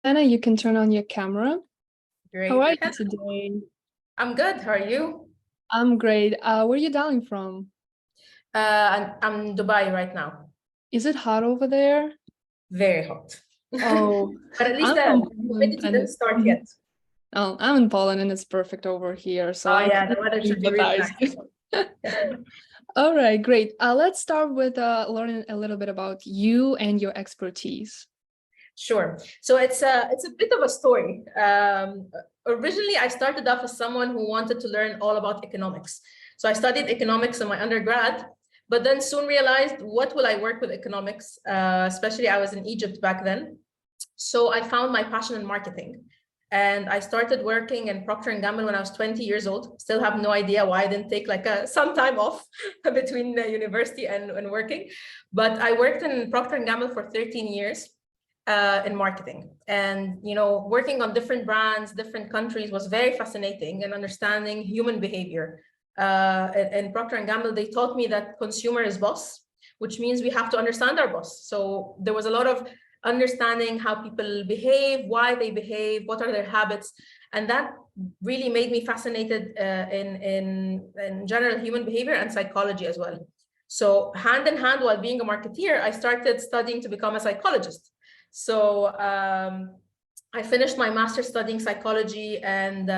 Anna, you can turn on your camera. How Great. are you today? I'm good. How are you? I'm great. Where are you dialing from? I'm in Dubai right now. Is it hot over there? Very hot. Oh, But at least I'm the from Poland humidity didn't and start yet. oh, I'm in Poland and it's perfect over here, so Oh I yeah, can the weather should be really empathize. nice. All right, great. Let's start with learning a little bit about you and your expertise. Sure. So it's a bit of a story. Originally, I started off as someone who wanted to learn all about economics. So I studied economics in my undergrad, but then soon realized, what will I work with economics? Especially I was in Egypt back then. So I found my passion in marketing. And I started working in Procter & Gamble when I was 20 years old. Still have no idea why I didn't take like some time off between university and working. But I worked in Procter & Gamble for 13 years in marketing. And, working on different brands, different countries was very fascinating, and understanding human behavior. In Procter & Gamble, they taught me that consumer is boss, which means we have to understand our boss. So there was a lot of understanding how people behave, why they behave, what are their habits. And that really made me fascinated in general human behavior and psychology as well. So hand in hand, while being a marketeer, I started studying to become a psychologist. So I finished my master's studying psychology and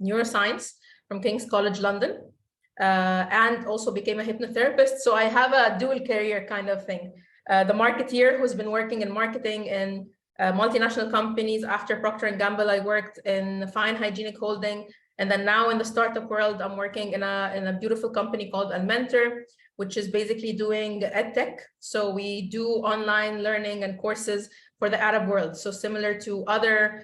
neuroscience from King's College London, and also became a hypnotherapist. So I have a dual career kind of thing. The marketeer who's been working in marketing in multinational companies. After Procter & Gamble, I worked in Fine Hygienic Holding. And then now in the startup world, I'm working in a beautiful company called Mentor, which is basically doing Ed-Tech. So we do online learning and courses for the Arab world. So similar to other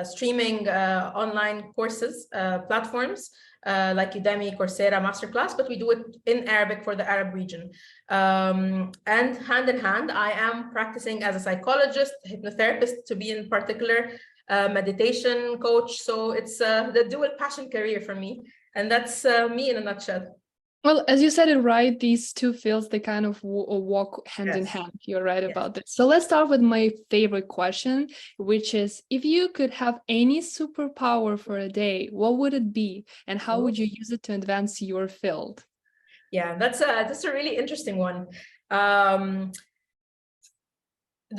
streaming online courses, platforms, like Udemy, Coursera, Masterclass, but we do it in Arabic for the Arab region. And hand in hand, I am practicing as a psychologist, hypnotherapist to be in particular, meditation coach. So it's the dual passion career for me. And that's me in a nutshell. Well, as you said it right, these two fields, they kind of walk hand in Yes. hand. You're right Yes. about this. So let's start with my favorite question, which is, if you could have any superpower for a day, what would it be? And how would you use it to advance your field? Yeah, that's a really interesting one.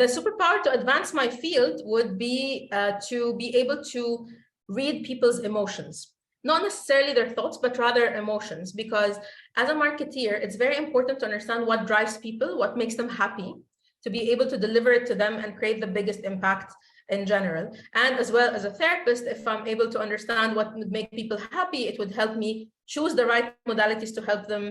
The superpower to advance my field would be to be able to read people's emotions, not necessarily their thoughts, but rather emotions. Because as a marketeer, it's very important to understand what drives people, what makes them happy, to be able to deliver it to them and create the biggest impact in general. And as well as a therapist, if I'm able to understand what would make people happy, it would help me choose the right modalities to help them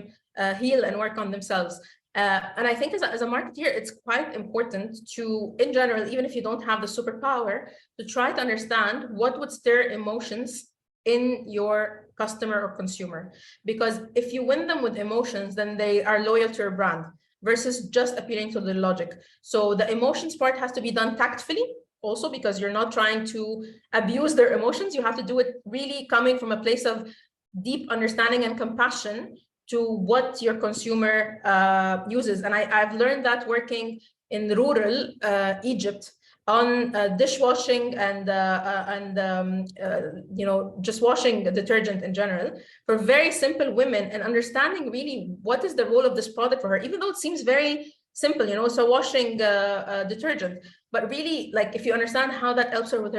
heal and work on themselves. And I think as a marketeer, it's quite important to, in general, even if you don't have the superpower, to try to understand what would stir emotions in your customer or consumer. Because if you win them with emotions, then they are loyal to your brand versus just appealing to the logic. So the emotions part has to be done tactfully also, because you're not trying to abuse their emotions. You have to do it really coming from a place of deep understanding and compassion to what your consumer uses. And I've learned that working in rural Egypt on dishwashing and just washing detergent in general for very simple women, and understanding really what is the role of this product for her, even though it seems very simple, so washing detergent. But really, like, if you understand how that helps her with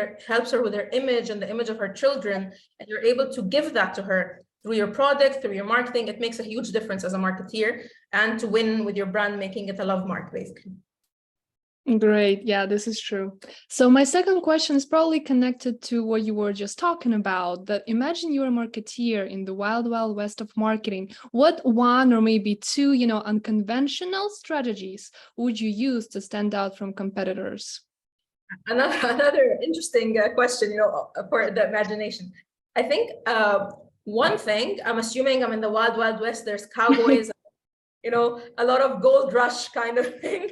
her image and the image of her children, and you're able to give that to her through your product, through your marketing, it makes a huge difference as a marketeer, and to win with your brand, making it a love mark, basically. Great. Yeah, this is true. So my second question is probably connected to what you were just talking about, that imagine you're a marketeer in the wild, wild west of marketing. What one or maybe two, unconventional strategies would you use to stand out from competitors? Another interesting question, for the imagination. I think one thing, I'm assuming I'm in the wild, wild west, there's cowboys, a lot of gold rush kind of thing.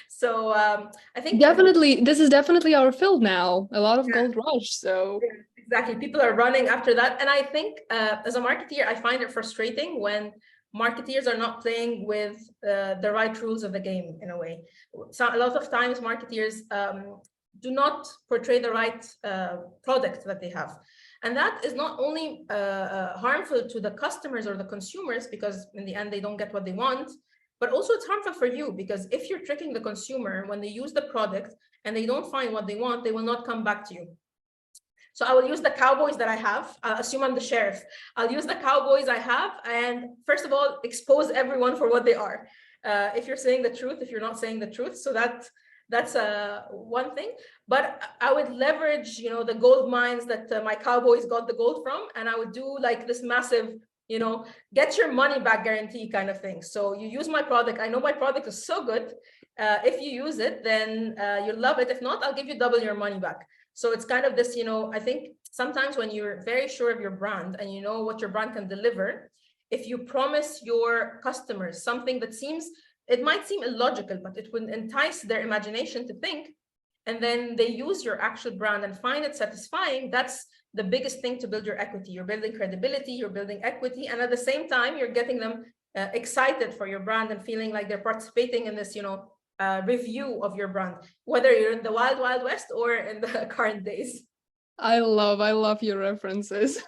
So I think Definitely, this is definitely our field now. A lot of yeah, gold rush. So exactly, people are running after that. And I think as a marketeer, I find it frustrating when marketeers are not playing with the right rules of the game in a way. So a lot of times marketeers do not portray the right product that they have. And that is not only harmful to the customers or the consumers, because in the end, they don't get what they want, but also it's harmful for you, because if you're tricking the consumer when they use the product and they don't find what they want, they will not come back to you. So I will use the cowboys that I have. Assume I'm the sheriff. I'll use the cowboys I have, and first of all, expose everyone for what they are. If you're saying the truth, if you're not saying the truth. So that's one thing. But I would leverage, the gold mines that my cowboys got the gold from, and I would do like this massive, get your money back guarantee kind of thing. So you use my product. I know my product is so good. If you use it, then you'll love it. If not, I'll give you double your money back. So it's kind of this, I think sometimes when you're very sure of your brand and you know what your brand can deliver, if you promise your customers something that it might seem illogical, but it would entice their imagination to think, and then they use your actual brand and find it satisfying, that's the biggest thing to build your equity. You're building credibility, you're building equity, and at the same time, you're getting them excited for your brand and feeling like they're participating in this, review of your brand, whether you're in the wild, wild west or in the current days. I love your references.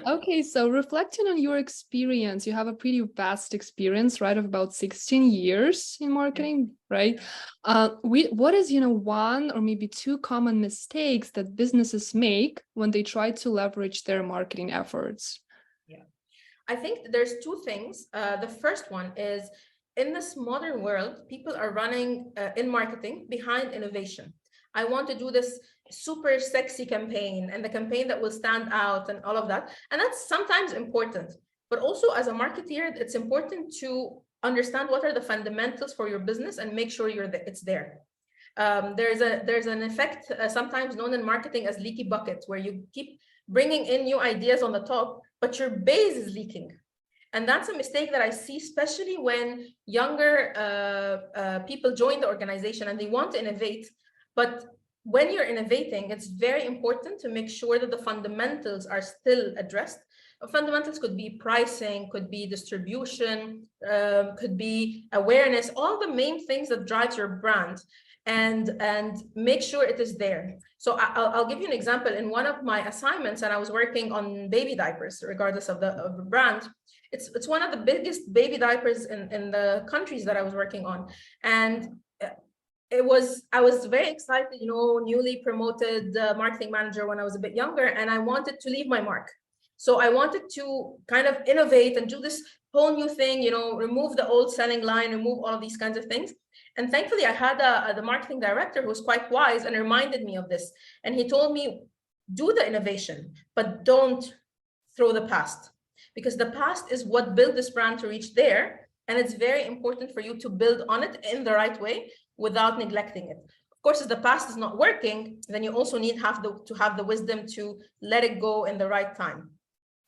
Okay, so reflecting on your experience, you have a pretty vast experience, right, of about 16 years in marketing, right? What is, one or maybe two common mistakes that businesses make when they try to leverage their marketing efforts? Yeah, I think there's two things. The first one is, in this modern world, people are running in marketing behind innovation. I want to do this super sexy campaign and the campaign that will stand out and all of that. And that's sometimes important. But also as a marketeer, it's important to understand what are the fundamentals for your business and make sure it's there. There's an effect sometimes known in marketing as leaky buckets, where you keep bringing in new ideas on the top, but your base is leaking. And that's a mistake that I see, especially when younger people join the organization and they want to innovate. But when you're innovating, it's very important to make sure that the fundamentals are still addressed. Fundamentals could be pricing, could be distribution, could be awareness, all the main things that drives your brand, and make sure it is there. So I'll give you an example. In one of my assignments, and I was working on baby diapers, regardless of the brand. It's one of the biggest baby diapers in the countries that I was working on. And I was very excited, newly promoted marketing manager when I was a bit younger, and I wanted to leave my mark. So I wanted to kind of innovate and do this whole new thing, remove the old selling line, remove all of these kinds of things. And thankfully, I had the marketing director who was quite wise and reminded me of this. And he told me, do the innovation, but don't throw the past, because the past is what built this brand to reach there. And it's very important for you to build on it in the right way without neglecting it. Of course, if the past is not working, then you also need to have the wisdom to let it go in the right time.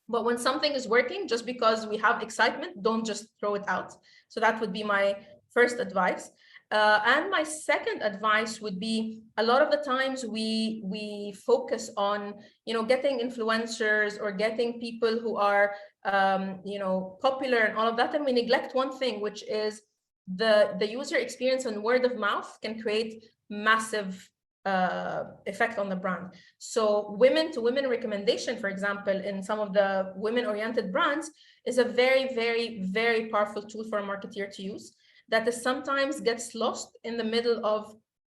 But when something is working, just because we have excitement, don't just throw it out. So that would be my first advice. And my second advice would be, a lot of the times we focus on, getting influencers or getting people who are, popular and all of that. And we neglect one thing, which is the user experience, and word of mouth can create massive effect on the brand. So women to women recommendation, for example, in some of the women-oriented brands, is a very, very, very powerful tool for a marketeer to use, that is sometimes gets lost in the middle of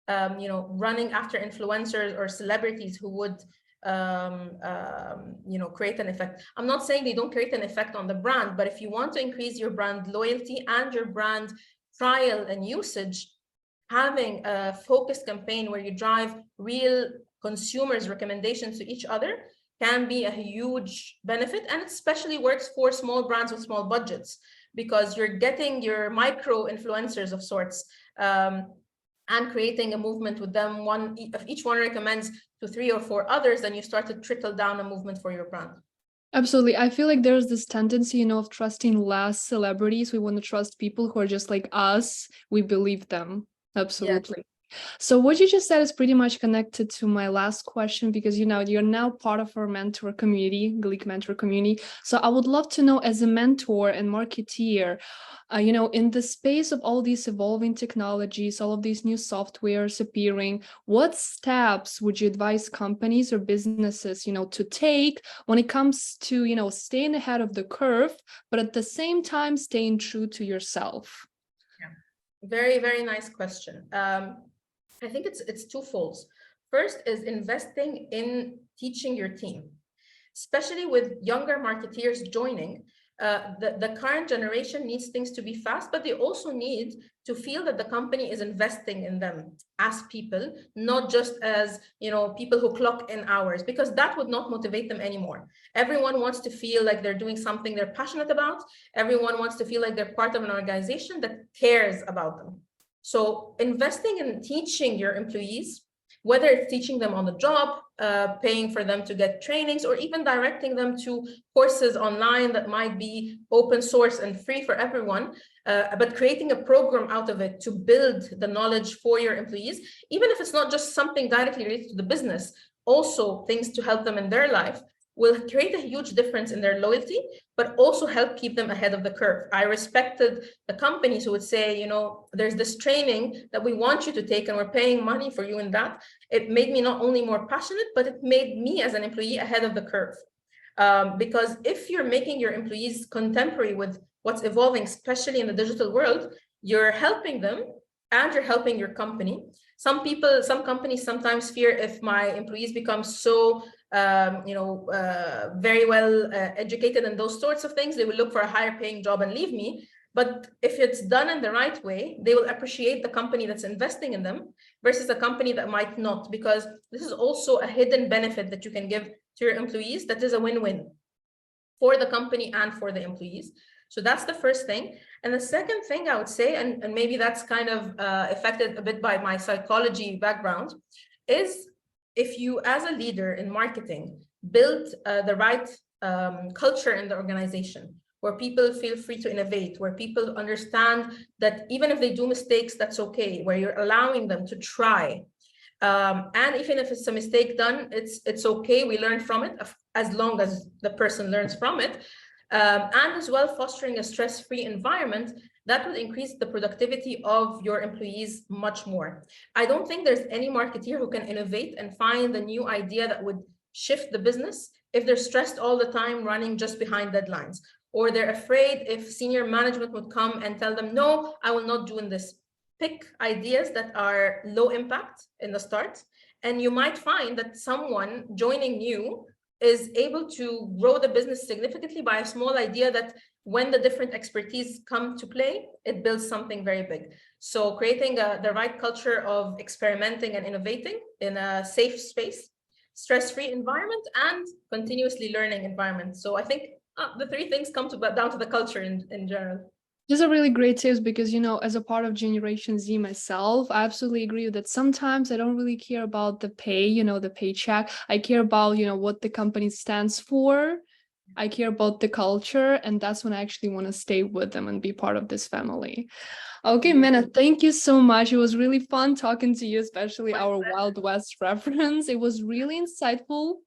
running after influencers or celebrities who would create an effect. I'm not saying they don't create an effect on the brand, but if you want to increase your brand loyalty and your brand trial and usage, having a focused campaign where you drive real consumers' recommendations to each other can be a huge benefit. And it especially works for small brands with small budgets, because you're getting your micro influencers of sorts and creating a movement with them. If each one recommends to 3 or 4 others, then you start to trickle down a movement for your brand. Absolutely. I feel like there's this tendency, of trusting less celebrities. We want to trust people who are just like us. We believe them. Absolutely. So what you just said is pretty much connected to my last question, because you're now part of our mentor community, Gleek mentor community. So I would love to know, as a mentor and marketeer, in the space of all these evolving technologies, all of these new softwares appearing, what steps would you advise companies or businesses, to take when it comes to, staying ahead of the curve, but at the same time staying true to yourself? Yeah. Very, very nice question. I think it's twofold. First is investing in teaching your team, especially with younger marketeers joining. The current generation needs things to be fast, but they also need to feel that the company is investing in them as people, not just as people who clock in hours, because that would not motivate them anymore. Everyone wants to feel like they're doing something they're passionate about. Everyone wants to feel like they're part of an organization that cares about them. So investing in teaching your employees, whether it's teaching them on the job, paying for them to get trainings, or even directing them to courses online that might be open source and free for everyone, but creating a program out of it to build the knowledge for your employees, even if it's not just something directly related to the business, also things to help them in their life, will create a huge difference in their loyalty, but also help keep them ahead of the curve. I respected the companies who would say, there's this training that we want you to take and we're paying money for you in that. It made me not only more passionate, but it made me as an employee ahead of the curve. Because if you're making your employees contemporary with what's evolving, especially in the digital world, you're helping them and you're helping your company. Some companies sometimes fear, if my employees become so very well educated and those sorts of things, they will look for a higher paying job and leave me. But if it's done in the right way, they will appreciate the company that's investing in them versus a company that might not, because this is also a hidden benefit that you can give to your employees that is a win-win for the company and for the employees. So that's the first thing. And the second thing I would say, and maybe that's kind of affected a bit by my psychology background, is if you as a leader in marketing build the right culture in the organization, where people feel free to innovate, where people understand that even if they do mistakes, that's okay, where you're allowing them to try. And even if it's a mistake done, it's okay, we learn from it, as long as the person learns from it. And as well, fostering a stress-free environment that will increase the productivity of your employees much more. I don't think there's any marketeer who can innovate and find the new idea that would shift the business if they're stressed all the time running just behind deadlines, or they're afraid if senior management would come and tell them, no, I will not do this. Pick ideas that are low impact in the start, and you might find that someone joining new is able to grow the business significantly by a small idea that when the different expertise come to play, it builds something very big. So creating the right culture of experimenting and innovating in a safe space, stress-free environment, and continuously learning environment. So I think the three things come down to the culture in general. These are really great tips because, as a part of Generation Z myself, I absolutely agree that sometimes I don't really care about the pay, the paycheck. I care about, what the company stands for. I care about the culture, and that's when I actually want to stay with them and be part of this family. Okay, Menna, thank you so much. It was really fun talking to you, especially our Wild West reference. It was really insightful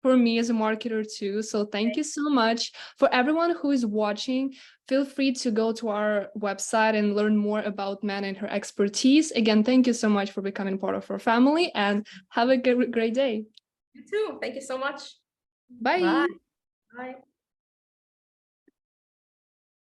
for me as a marketer too. So thank you so much. For everyone who is watching, feel free to go to our website and learn more about Menna and her expertise. Again, thank you so much for becoming part of our family, and have a great day. You too. Thank you so much. Bye. Bye. Bye.